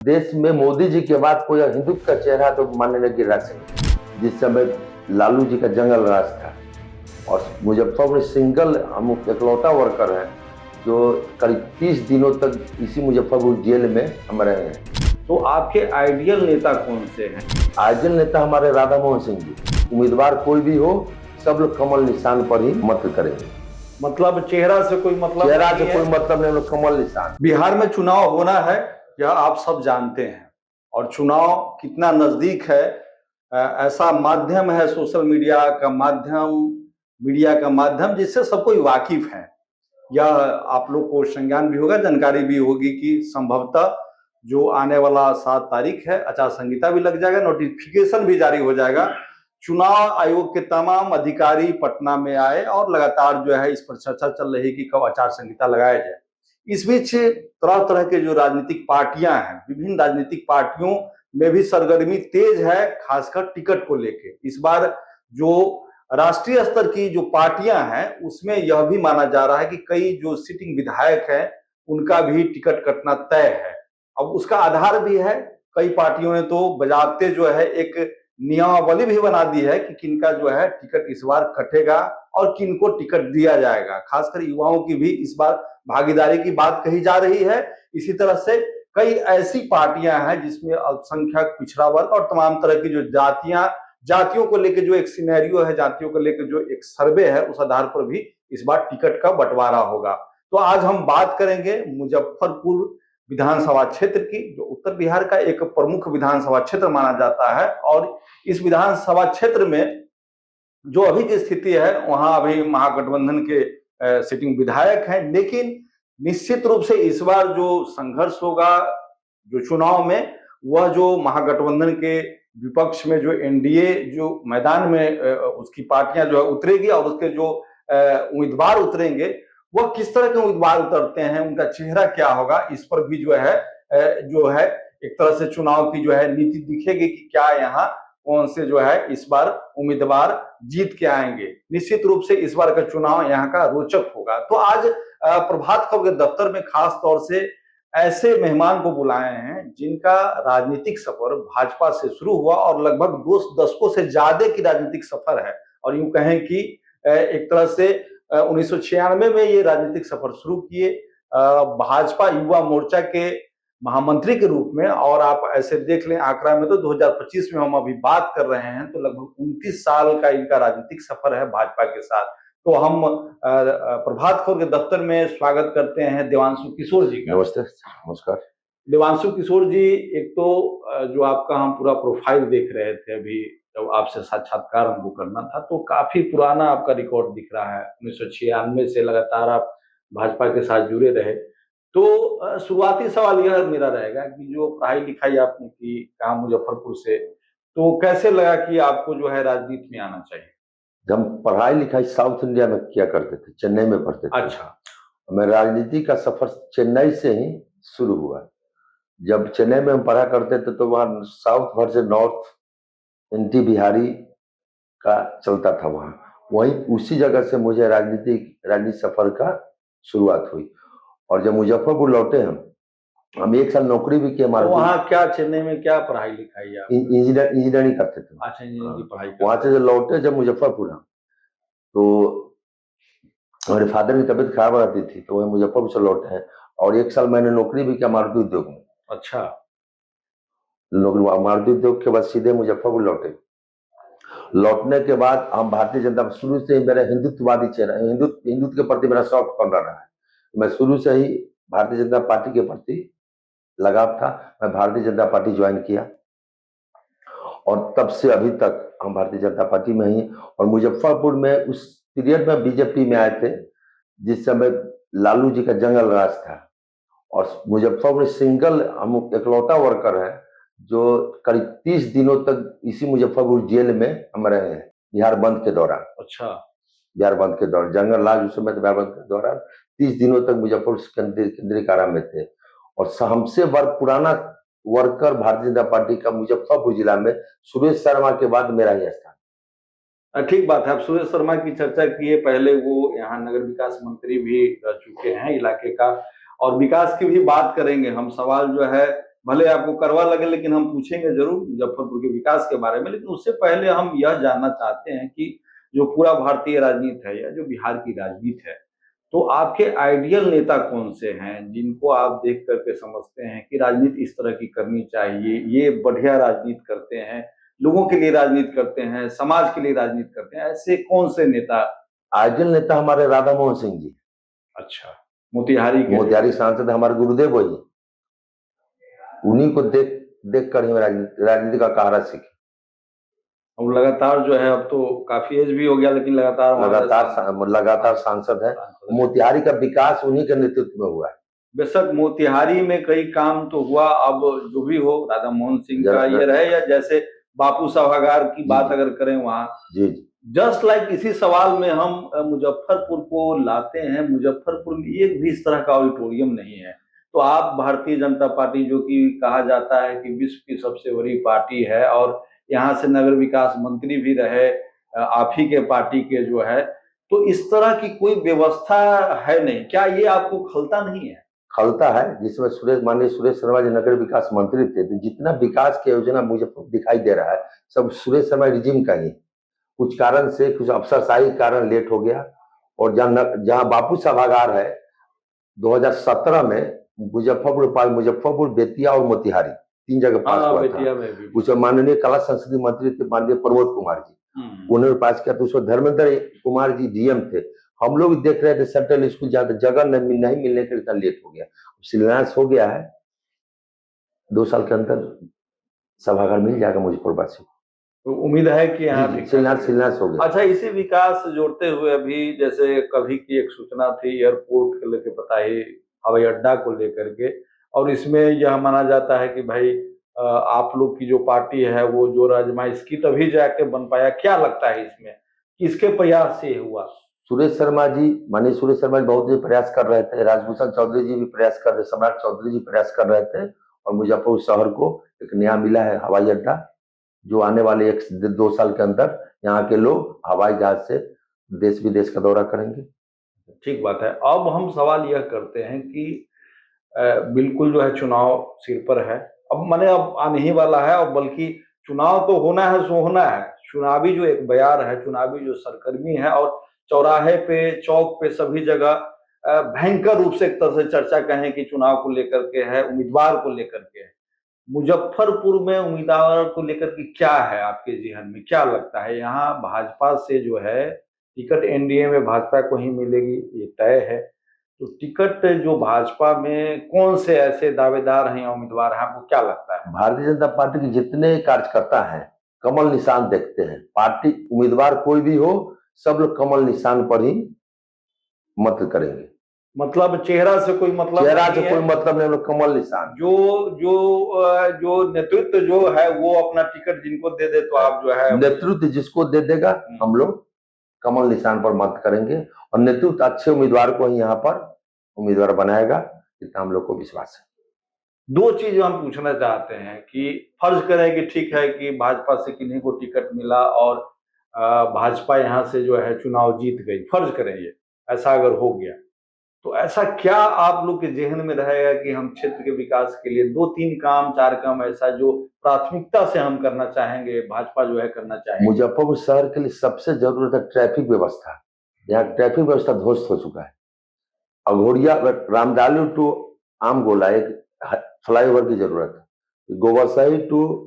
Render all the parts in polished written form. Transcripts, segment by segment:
देश में मोदी जी के बाद कोई हिंदुत्व का चेहरा तो मानने लगे राज सिंह। जिस समय लालू जी का जंगल राज था और मुजफ्फरपुर सिंगल हम इकलौता वर्कर है जो करीब 30 दिनों तक इसी मुजफ्फरपुर जेल में हम रहे हैं। तो आपके आइडियल नेता कौन से हैं? आइडियल नेता हमारे राधा मोहन सिंह जी। उम्मीदवार कोई भी हो, सब लोग कमल निशान पर ही मत करेंगे। मतलब चेहरा से कोई मतलब चेहरा से कोई मतलब नहीं, कमल निशान। बिहार में चुनाव होना है, यह आप सब जानते हैं, और चुनाव कितना नजदीक है ऐसा माध्यम है सोशल मीडिया का माध्यम जिससे सब कोई वाकिफ है। यह आप लोग को संज्ञान भी होगा, जानकारी भी होगी कि संभवतः जो आने वाला 7 तारीख है, आचार संहिता भी लग जाएगा, नोटिफिकेशन भी जारी हो जाएगा। चुनाव आयोग के तमाम अधिकारी पटना में आए और लगातार जो है इस पर चर्चा चल रही कि कब आचार संहिता लगाया जाए। इस बीच तरह तरह के जो राजनीतिक पार्टियां हैं, विभिन्न राजनीतिक पार्टियों में भी सरगर्मी तेज है, खासकर टिकट को लेके। इस बार जो राष्ट्रीय स्तर की जो पार्टियां हैं उसमें यह भी माना जा रहा है कि कई जो सिटिंग विधायक हैं उनका भी टिकट कटना तय है। अब उसका आधार भी है, कई पार्टियों ने तो बजाते जो है एक नियमावली भी बना दी है कि किनका जो है टिकट इस बार कटेगा और किनको टिकट दिया जाएगा। खासकर युवाओं की भी इस बार भागीदारी की बात कही जा रही है। इसी तरह से कई ऐसी पार्टियां हैं जिसमें अल्पसंख्यक, पिछड़ा वर्ग और तमाम तरह की जो जातियों को लेकर जो एक सिनेरियो है, जातियों को लेकर जो एक सर्वे है, उस आधार पर भी इस बार टिकट का बंटवारा होगा। तो आज हम बात करेंगे मुजफ्फरपुर विधानसभा क्षेत्र की, जो उत्तर बिहार का एक प्रमुख विधानसभा क्षेत्र माना जाता है। और इस विधानसभा क्षेत्र में जो अभी की स्थिति है, वहां अभी महागठबंधन के सिटिंग विधायक हैं, लेकिन निश्चित रूप से इस बार जो संघर्ष होगा जो चुनाव में, वह जो महागठबंधन के विपक्ष में जो एनडीए जो मैदान में उसकी पार्टियां जो है उतरेगी और उसके जो उम्मीदवार उतरेंगे, वह किस तरह के उम्मीदवार उतरते हैं, उनका चेहरा क्या होगा, इस पर भी जो है एक तरह से चुनाव की जो है नीति दिखेगी कि क्या यहाँ कौन से जो है इस बार उम्मीदवार जीत के आएंगे। निश्चित रूप से इस बार का चुनाव यहाँ का रोचक होगा। तो आज प्रभात खबर के दफ्तर में खास तौर से ऐसे मेहमान को बुलाए हैं जिनका राजनीतिक सफर भाजपा से शुरू हुआ और लगभग 2 दशकों से ज्यादा की राजनीतिक सफर है। और यूं कहें कि एक तरह से 1996 में ये राजनीतिक सफर शुरू किए भाजपा युवा मोर्चा के महामंत्री के रूप में। और आप ऐसे देख लें आंकड़ा में तो 2025 में हम अभी बात कर रहे हैं, तो लगभग 29 साल का इनका राजनीतिक सफर है भाजपा के साथ। तो हम प्रभात खबर के दफ्तर में स्वागत करते हैं देवांशु किशोर जी का। नमस्ते, नमस्कार। देवांशु किशोर जी, एक तो जो आपका हम पूरा प्रोफाइल देख रहे थे अभी, जब आपसे साक्षात्कार हमको करना था, तो काफी पुराना आपका रिकॉर्ड दिख रहा है। 1996 से लगातार आप भाजपा के साथ जुड़े रहे। तो शुरुआती सवाल यह मेरा रहेगा कि जो पढ़ाई लिखाई आपने की, कहा मुजफ्फरपुर से, तो कैसे लगा कि आपको जो है राजनीति में आना चाहिए? हम पढ़ाई लिखाई साउथ इंडिया में किया करते थे, चेन्नई में पढ़ते थे। अच्छा। मेरा राजनीति का सफर चेन्नई से ही शुरू हुआ। जब चेन्नई में हम पढ़ा करते थे तो वहाँ साउथ भर से नॉर्थ एंटी बिहारी का चलता था, वहीं उसी जगह से मुझे राजनीति सफर का शुरुआत हुई। और जब मुजफ्फरपुर लौटे हम 1 साल नौकरी भी की। तो वहाँ क्या चेन्नई में क्या पढ़ाई लिखाई आप? इंजीनियरिंग करते थे। अच्छा, इंजीनियरिंग की पढ़ाई। वहां से जब लौटे, जब मुजफ्फरपुर हम, तो हमारे फादर की तबीयत खराब रहती थी, तो वह मुजफ्फरपुर से लौटे हैं। और 1 साल मैंने नौकरी भी किया मारुति उद्योग में। अच्छा। मारुति उद्योग के बाद सीधे मुजफ्फरपुर लौटे। लौटने के बाद हम भारतीय जनता, शुरू से ही मेरा हिंदुत्ववादी चेहरा, हिंदुत्व के प्रति मेरा सॉफ्ट कॉर्नर रहा है। मैं शुरू से ही भारतीय जनता पार्टी के प्रति लगाव था। मैं भारतीय जनता पार्टी ज्वाइन किया और तब से अभी तक हम भारतीय जनता पार्टी में ही। और मुजफ्फरपुर में उस पीरियड में बीजेपी में आए थे जिस समय लालू जी का जंगल राज था और मुजफ्फरपुर सिंगल हम इकलौता वर्कर है जो करीब 30 दिनों तक इसी मुजफ्फरपुर जेल में हम रहे हैं, बिहार बंद के दौरान। अच्छा। बिहार बंद के दौरान जंगल राज उस समय बिहार बंद के दौरान 30 दिनों तक मुजफ्फरपुर केंद्रीय कारा में थे। और हमसे पुराना वर्कर भारतीय जनता पार्टी का मुजफ्फरपुर जिला में सुरेश शर्मा के बाद मेरा ही स्थान। ठीक बात है। आप सुरेश शर्मा की चर्चा किए, पहले वो यहाँ नगर विकास मंत्री भी रह चुके हैं इलाके का, और विकास की भी बात करेंगे हम। सवाल जो है भले आपको करवा लगे, लेकिन हम पूछेंगे जरूर मुजफ्फरपुर के विकास के बारे में। लेकिन उससे पहले हम यह जानना चाहते हैं कि जो पूरा भारतीय राजनीति है या जो बिहार की राजनीति है, तो आपके आइडियल नेता कौन से हैं जिनको आप देख करके समझते हैं कि राजनीति इस तरह की करनी चाहिए, ये बढ़िया राजनीति करते हैं, लोगों के लिए राजनीति करते हैं, समाज के लिए राजनीति करते हैं, ऐसे कौन से नेता? आइडियल नेता हमारे राधा मोहन सिंह जी, अच्छा, मोतिहारी के मोतिहारी सांसद हमारे गुरुदेव वही, उन्हीं को देख देख कर ही राजनीति का कहारा सीखे। अब लगातार जो है, अब तो काफी एज भी हो गया, लेकिन लगातार सांसद है। मोतिहारी का विकास उन्हीं के नेतृत्व में हुआ है। बेशक मोतिहारी में कई काम तो हुआ, अब जो भी हो राधा मोहन सिंह का ये रहे, या जैसे बापू सभागार की बात अगर करें वहाँ, जी जस्ट लाइक इसी सवाल में हम मुजफ्फरपुर को लाते हैं। मुजफ्फरपुर में एक भी इस तरह का ऑडिटोरियम नहीं है। तो आप भारतीय जनता पार्टी, जो कि कहा जाता है कि विश्व की सबसे बड़ी पार्टी है, और यहाँ से नगर विकास मंत्री भी रहे आप ही के पार्टी के जो है, तो इस तरह की कोई व्यवस्था है नहीं, क्या ये आपको खलता नहीं है? खलता है, जिसमें माननीय सुरेश शर्मा जी नगर विकास मंत्री थे, तो जितना विकास की योजना मुझे दिखाई दे रहा है सब सुरेश शर्मा रिजिम का ही, कुछ कारण से, कुछ अफसरशाही कारण लेट हो गया। और जहाँ बापू सभागार है 2017 में मुजफ्फरपुर, बेतिया और मोतिहारी 3 जगह पास हुआ था। उसमें माननीय कला संस्कृति मंत्री थे माननीय प्रमोद कुमार जी, उन्होंने पास किया। तो उसमें धर्मेंद्र कुमार जी डीएम थे। हम लोग देख रहे थे सेंट्रल स्कूल जहाँ जगह नहीं मिलने के इतना लेट हो गया। शिलान्यास हो गया है, 2 साल के अंदर सभागार मिल जाएगा मुजफ्फरवासी। तो उम्मीद है कि यहाँ शिलान्यास हो गया। अच्छा, इसी विकास से जोड़ते हुए अभी जैसे कभी की एक सूचना थी एयरपोर्ट को लेकर, पता ही हवाई अड्डा को लेकर के, और इसमें यह माना जाता है कि भाई आप लोग की जो पार्टी है वो जोर आजमाइश की तभी जाके बन पाया। क्या लगता है इसमें, किसके प्रयास से हुआ? सुरेश शर्मा जी, माननीय सुरेश शर्मा जी बहुत प्रयास कर रहे थे, राजभूषण चौधरी जी भी प्रयास कर रहे, सम्राट चौधरी जी प्रयास कर रहे थे, और मुजफ्फरपुर शहर को एक नया मिला है हवाई अड्डा, जो आने वाले 1-2 साल के अंदर यहाँ के लोग हवाई जहाज से देश विदेश का दौरा करेंगे। ठीक बात है। अब हम सवाल यह करते हैं कि बिल्कुल जो है चुनाव सिर पर है, अब माने अब आने ही वाला है, और बल्कि चुनाव तो होना है सो होना है। चुनावी जो एक बयार है, चुनावी जो सरगर्मी है, और चौराहे पे, चौक पे, सभी जगह भयंकर रूप से एक तरह से चर्चा कहें कि चुनाव को लेकर के है, उम्मीदवार को लेकर के है। मुजफ्फरपुर में उम्मीदवार को लेकर के क्या है आपके ज़हन में, क्या लगता है? यहाँ भाजपा से जो है टिकट एनडीए में भाजपा को ही मिलेगी, ये तय है। तो टिकट जो भाजपा में कौन से ऐसे दावेदार हैं या उम्मीदवार हैं, आपको क्या लगता है? भारतीय जनता पार्टी के जितने कार्यकर्ता हैं कमल निशान देखते हैं। पार्टी उम्मीदवार कोई भी हो, सब लोग कमल निशान पर ही मत करेंगे। मतलब चेहरा से कोई मतलब नहीं, लोग कमल निशान। जो नेतृत्व जो है वो अपना टिकट जिनको दे दे, तो आप जो है नेतृत्व जिसको दे देगा हम लोग कमल निशान पर मत करेंगे, और नेतृत्व अच्छे उम्मीदवार को ही यहाँ पर उम्मीदवार बनाएगा, इतना हम लोग को विश्वास है। 2 चीज हम पूछना चाहते हैं कि फर्ज करें कि ठीक है कि भाजपा से किन्हीं को टिकट मिला और भाजपा यहाँ से जो है चुनाव जीत गई, फर्ज करें ये ऐसा अगर हो गया, तो ऐसा क्या आप लोग के जहन में रहेगा कि हम क्षेत्र के विकास के लिए 2-3 काम, 4 काम ऐसा जो प्राथमिकता से हम करना चाहेंगे, भाजपा जो है करना चाहेंगे? मुजफ्फरपुर शहर के लिए सबसे जरूरत है ट्रैफिक व्यवस्था। यहाँ ट्रैफिक व्यवस्था ध्वस्त हो चुका है। अघोरिया रामदालू टू आमगोला एक फ्लाईओवर की जरूरत है। गोबरसही टू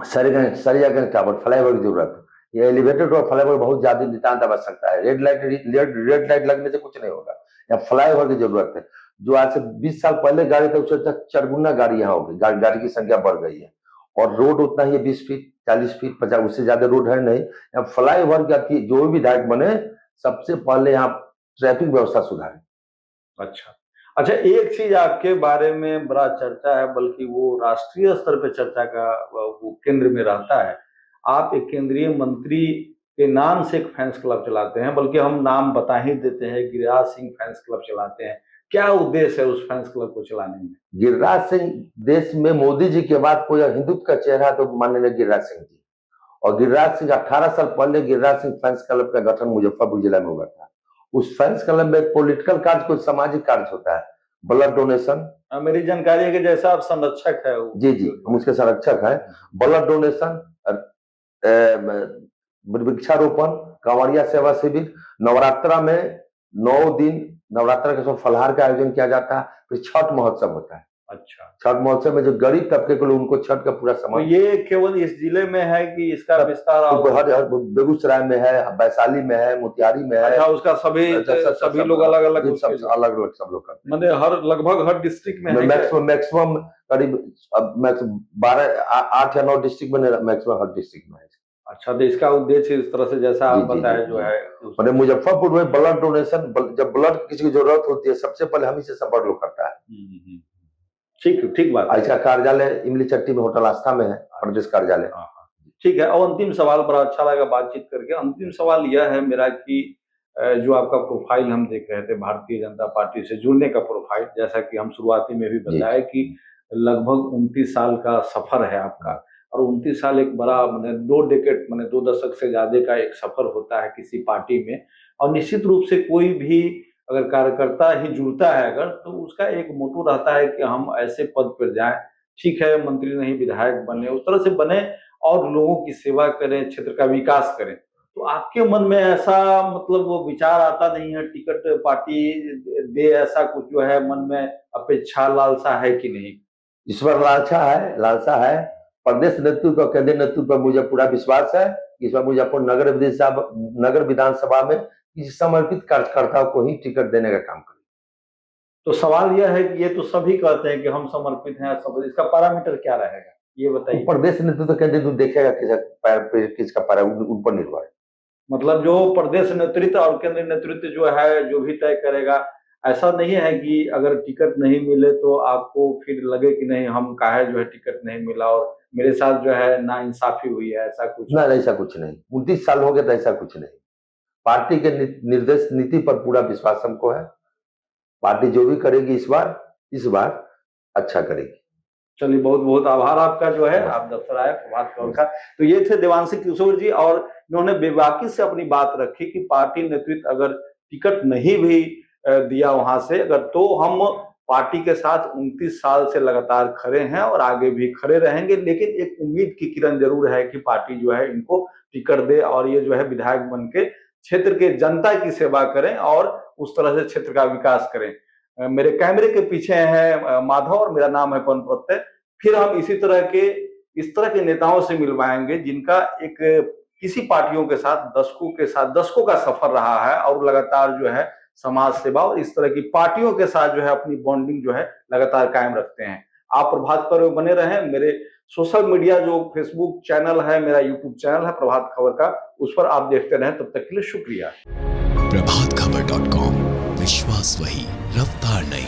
सरियागंज टावर फ्लाईओवर की जरूरत है। ये एलिवेटेड और फ्लाईओवर बहुत ज्यादा नितांत आवश्यकता है। रेड लाइट लगने से कुछ नहीं होगा, यहाँ फ्लाईओवर की जरूरत है। जो आज से 20 साल पहले गाड़ी था, उससे 4 गुना गाड़ी यहाँ होगी, गाड़ी की संख्या बढ़ गई है, और रोड उतना ही है, 20 फीट 40 फीट 50, उससे ज्यादा रोड है नहीं। यहाँ फ्लाईओवर की जो भी विधायक बने, सबसे पहले यहाँ ट्रैफिक व्यवस्था सुधारे। अच्छा, एक चीज आपके बारे में बड़ा चर्चा है, बल्कि वो राष्ट्रीय स्तर पे चर्चा का वो केंद्र में रहता है। आप एक केंद्रीय मंत्री के नाम से एक फैंस क्लब चलाते हैं, बल्कि हम नाम बता ही देते हैं, गिरिराज सिंह फैंस क्लब चलाते हैं। क्या उद्देश्य है उस फैंस क्लब को चलाने में? गिरिराज सिंह, देश में मोदी जी के बाद कोई हिंदुत्व का चेहरा तो माननीय गिरिराज सिंह जी, और गिरिराज सिंह 18 साल पहले गिरिराज सिंह फैंस क्लब का गठन मुजफ्फरपुर जिला में हुआ था। उस फैंस क्लब में पॉलिटिकल कार्य, कोई सामाजिक कार्य होता है। Blood donation. मेरी जानकारी है कि जैसा आप संरक्षक है जी जी, हम उसके संरक्षक हैं। ब्लड डोनेशन, वृक्षारोपण, कांवड़िया सेवा शिविर, नवरात्रा में 9 दिन नवरात्रा के समय फलहार का आयोजन किया जाता है। फिर छठ महोत्सव होता है। अच्छा, छठ महोत्सव में जो गरीब तबके के लोग, उनको छठ का पूरा तो सामान, ये केवल इस जिले में है कि इसका विस्तार हर बेगूसराय में है, वैशाली में है, मोतिहारी में है। अच्छा, उसका सभी लोग अलग अलग अलग सब लोग करते हैं। मतलब हर लगभग हर डिस्ट्रिक्ट में है। मैक्सिमम करीब 8 या 9 डिस्ट्रिक्ट में, मैक्सिमम हर डिस्ट्रिक्ट में है। अच्छा, तो इसका उद्देश्य इस तरह से जैसा आप बताया जो है, मैंने मुजफ्फरपुर में ब्लड डोनेशन, जब ब्लड किसी की जरूरत होती है सबसे पहले हम ही से संपर्क लोग करता है। ठीक बात है। इसका कार्यालय इमली चट्टी में होटल आस्था में है, प्रदेश कार्यालय। ठीक है। और अंतिम सवाल, बड़ा अच्छा लगा बातचीत करके। अंतिम सवाल यह है मेरा कि जो आपका प्रोफाइल हम देख रहे थे, भारतीय जनता पार्टी से जुड़ने का प्रोफाइल, जैसा कि हम शुरुआती में भी बताया कि लगभग 29 साल का सफर है आपका, और 29 साल एक बड़ा, मैंने 2 डेकेड, मैंने 2 दशक से ज्यादा का एक सफर होता है किसी पार्टी में। और निश्चित रूप से कोई भी अगर कार्यकर्ता ही जुड़ता है अगर, तो उसका एक मोटो रहता है कि हम ऐसे पद पर जाएं, ठीक है मंत्री नहीं विधायक बने, उस तरह से बने और लोगों की सेवा करें, क्षेत्र का विकास करें। तो आपके मन में ऐसा मतलब वो विचार आता नहीं है टिकट पार्टी दे, ऐसा कुछ जो है मन में अपेक्षा लालसा है कि नहीं? इस बार लालसा है। प्रदेश नेतृत्व और केंद्रीय नेतृत्व पर मुझे पूरा विश्वास है। इस बार मुजफ्फर नगर विधानसभा में किसी समर्पित कार्यकर्ताओं को ही टिकट देने का काम करें। तो सवाल यह है कि ये तो सभी कहते हैं कि हम समर्पित हैं, इसका पैरामीटर क्या रहेगा ये बताइए। प्रदेश नेतृत्व केंद्रीय नेतृत्व देखेगा किसका पैरा, उन पर निर्भर है। मतलब जो प्रदेश नेतृत्व और केंद्रीय नेतृत्व जो है, जो भी तय करेगा। ऐसा नहीं है कि अगर टिकट नहीं मिले तो आपको फिर लगे कि नहीं हम काहे जो है टिकट नहीं मिला और मेरे साथ जो है नाइंसाफी हुई है, ऐसा कुछ? ना, ऐसा कुछ नहीं। 29 साल हो गए तो ऐसा कुछ नहीं। पार्टी के निर्देश नीति पर पूरा विश्वास हमको है। पार्टी जो भी करेगी इस बार अच्छा करेगी। चलिए, बहुत बहुत आभार आपका जो है, आप दफ्तर आए प्रभात खबर का। तो ये थे देवांशी किशोर जी, और इन्होंने बेबाकी से अपनी बात रखी कि पार्टी नेतृत्व अगर टिकट नहीं भी दिया वहां से अगर, तो हम पार्टी के साथ 29 साल से लगातार खड़े हैं और आगे भी खड़े रहेंगे। लेकिन एक उम्मीद की किरण जरूर है कि पार्टी जो है इनको टिकट दे और ये जो है विधायक बन के क्षेत्र के जनता की सेवा करें और उस तरह से क्षेत्र का विकास करें। मेरे कैमरे के पीछे हैं माधव और मेरा नाम है पवन प्रत्यय। फिर हम इस तरह के नेताओं से मिलवाएंगे जिनका एक किसी पार्टियों के साथ दशकों का सफर रहा है और लगातार जो है समाज सेवा और इस तरह की पार्टियों के साथ जो है अपनी बॉन्डिंग जो है लगातार कायम रखते हैं। आप प्रभात खबर में बने रहें। मेरे सोशल मीडिया जो फेसबुक चैनल है, मेरा यूट्यूब चैनल है प्रभात खबर का, उस पर आप देखते रहें। तब तक के लिए शुक्रिया। प्रभातखबर.com, विश्वास वही, रफ्तार नहीं।